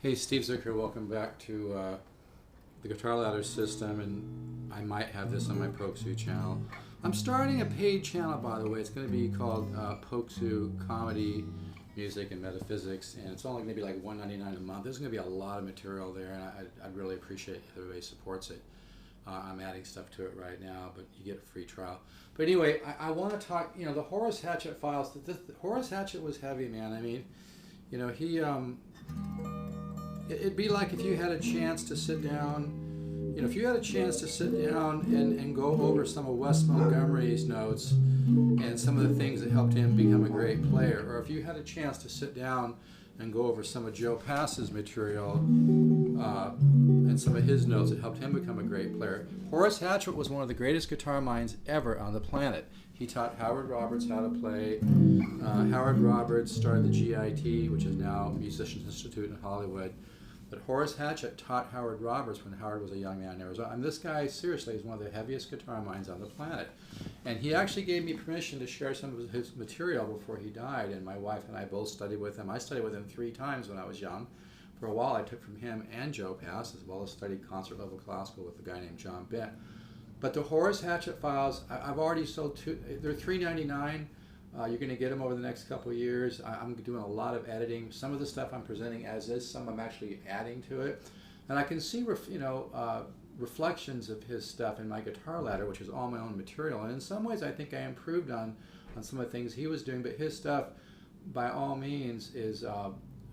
Hey, Steve Zucker, welcome back to the Guitar Ladder system, and I might have this on my Poksu channel. I'm starting a paid channel, by the way. It's going to be called Poksu Comedy, Music, and Metaphysics, and it's only going to be like $1.99 a month. There's going to be a lot of material there, and I'd really appreciate if everybody supports it. I'm adding stuff to it right now, but you get a free trial. But anyway, I want to talk, the Horace Hatchet Files. Horace Hatchet was heavy, man. I mean, he... It'd be like if you had a chance to sit down, if you had a chance to sit down and go over some of Wes Montgomery's notes and some of the things that helped him become a great player, or if you had a chance to sit down and go over some of Joe Pass's material and some of his notes that helped him become a great player. Horace Hatchet was one of the greatest guitar minds ever on the planet. He taught Howard Roberts how to play. Howard Roberts started the GIT, which is now Musicians Institute in Hollywood. But Horace Hatchet taught Howard Roberts when Howard was a young man in Arizona. And this guy, seriously, is one of the heaviest guitar minds on the planet. And he actually gave me permission to share some of his material before he died. And my wife and I both studied with him. I studied with him 3 times when I was young. For a while, I took from him and Joe Pass, as well as studied concert level classical with a guy named John Bent. But the Horace Hatchet Files, I've already sold 2. They're $3.99. You're going to get them over the next couple of years. I'm doing a lot of editing. Some of the stuff I'm presenting as is, some I'm actually adding to it. And I can see, reflections of his stuff in my Guitar Ladder, which is all my own material. And in some ways, I think I improved on some of the things he was doing. But his stuff, by all means, is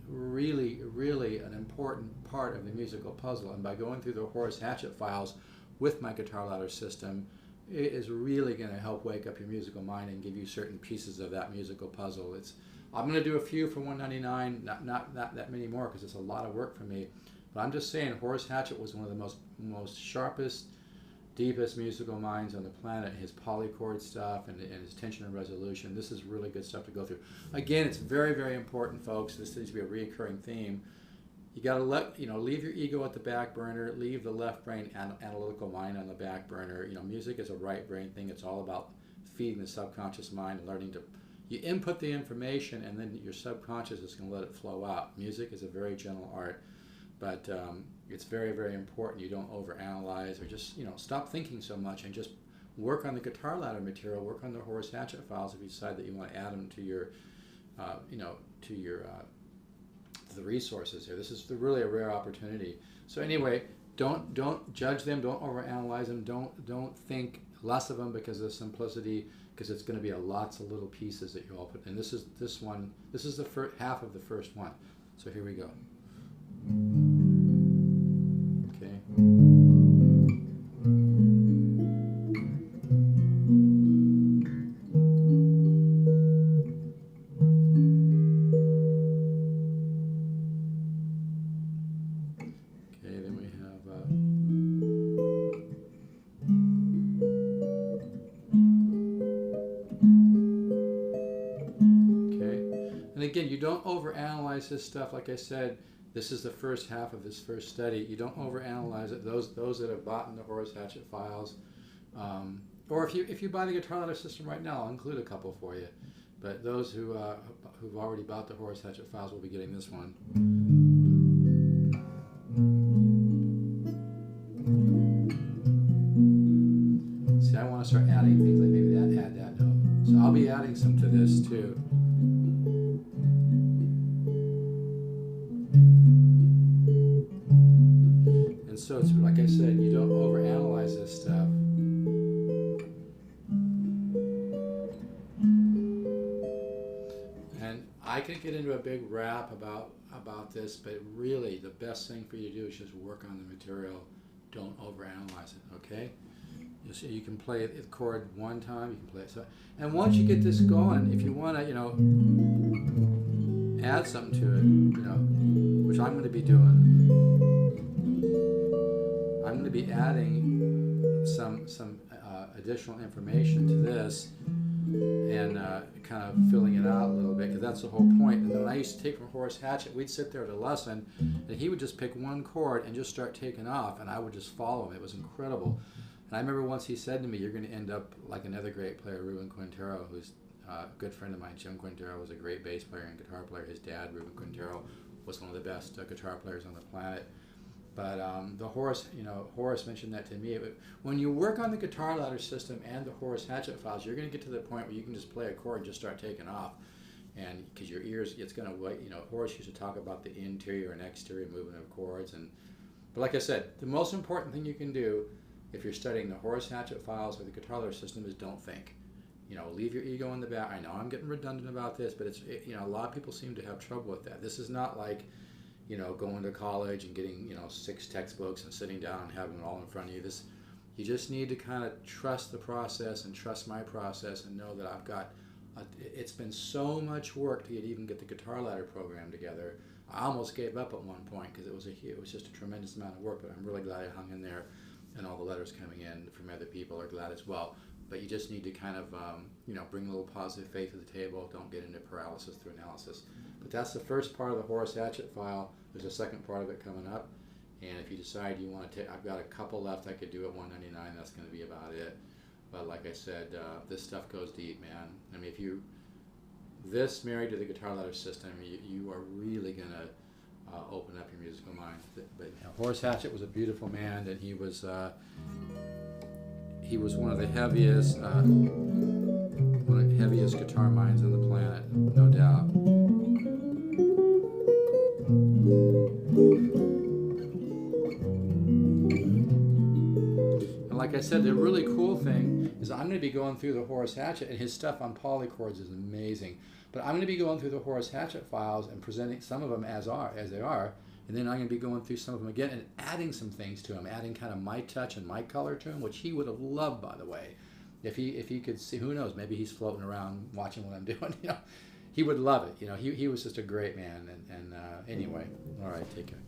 really, really an important part of the musical puzzle. And by going through the Horace Hatchet Files with my Guitar Ladder system, it is really going to help wake up your musical mind and give you certain pieces of that musical puzzle. I'm going to do a few for $1.99, not that many more because it's a lot of work for me. But I'm just saying, Horace Hatchet was one of the most sharpest, deepest musical minds on the planet. His polychord stuff and his tension and resolution. This is really good stuff to go through. Again, it's very, very important, folks. This needs to be a recurring theme. You got to leave your ego at the back burner, leave the left brain analytical mind on the back burner. Music is a right brain thing. It's all about feeding the subconscious mind and learning to, you input the information and then your subconscious is going to let it flow out. Music is a very gentle art, but it's very, very important you don't overanalyze or just, stop thinking so much and just work on the Guitar Ladder material, work on the Horace Hatchet Files if you decide that you want to add them to your, the resources here. This is really a rare opportunity. So anyway, don't judge them, don't overanalyze them, don't think less of them because of simplicity, because it's going to be lots of little pieces that you all put in. This is the first half of the first one. So here we go. Okay. Again, you don't overanalyze this stuff. Like I said, this is the first half of this first study. You don't overanalyze it. Those that have bought the Horace Hatchet Files, or if you buy the Guitar Ladder system right now, I'll include a couple for you. But those who've already bought the Horace Hatchet Files will be getting this one. See, I want to start adding things like maybe add that note. So I'll be adding some to this too. And so it's like I said, you don't overanalyze this stuff. And I could get into a big rap about this, but really the best thing for you to do is just work on the material. Don't overanalyze it, okay? You can play the chord one time, you can play it. So, and once you get this going, if you want to, add something to it, which I'm going to be doing. I'm going to be adding some additional information to this and kind of filling it out a little bit, because that's the whole point. And then I used to take from Horace Hatchet, we'd sit there at a lesson, and he would just pick one chord and just start taking off, and I would just follow him. It was incredible. And I remember once he said to me, you're going to end up like another great player, Ruben Quintero, who's a good friend of mine. Jim Quintero was a great bass player and guitar player. His dad, Ruben Quintero, was one of the best guitar players on the planet. But the Horace, Horace mentioned that to me. When you work on the guitar ladder system and the Horace Hatchet Files, you're going to get to the point where you can just play a chord and just start taking off. And because your ears, it's going to, Horace used to talk about the interior and exterior movement of chords. But like I said, the most important thing you can do if you're studying the Horace Hatchet Files or the guitar ladder system is don't think. Leave your ego in the back. I know I'm getting redundant about this, but a lot of people seem to have trouble with that. This is not like, going to college and getting, 6 textbooks and sitting down and having it all in front of you. You just need to kind of trust the process and trust my process and know that I've got, it's been so much work to even get the guitar ladder program together. I almost gave up at one point because it was just a tremendous amount of work, but I'm really glad I hung in there, and all the letters coming in from other people are glad as well. But you just need to kind of, bring a little positive faith to the table. Don't get into paralysis through analysis. But that's the first part of the Horace Hatchet File. There's a second part of it coming up. And if you decide you want to take, I've got a couple left I could do at $199. That's going to be about it. But like I said, this stuff goes deep, man. I mean, this married to the guitar ladder system, you are really going to open up your musical mind. But Horace Hatchet was a beautiful man, and he was one of the heaviest guitar minds on the planet, no doubt. And like I said, the really cool thing is I'm going to be going through the Horace Hatchet, and his stuff on polychords is amazing. But I'm going to be going through the Horace Hatchet Files and presenting some of them as they are. And then I'm going to be going through some of them again and adding some things to him, adding kind of my touch and my color to him, which he would have loved, by the way. If he could see, who knows, maybe he's floating around watching what I'm doing. He would love it. He was just a great man. And anyway, all right, take care.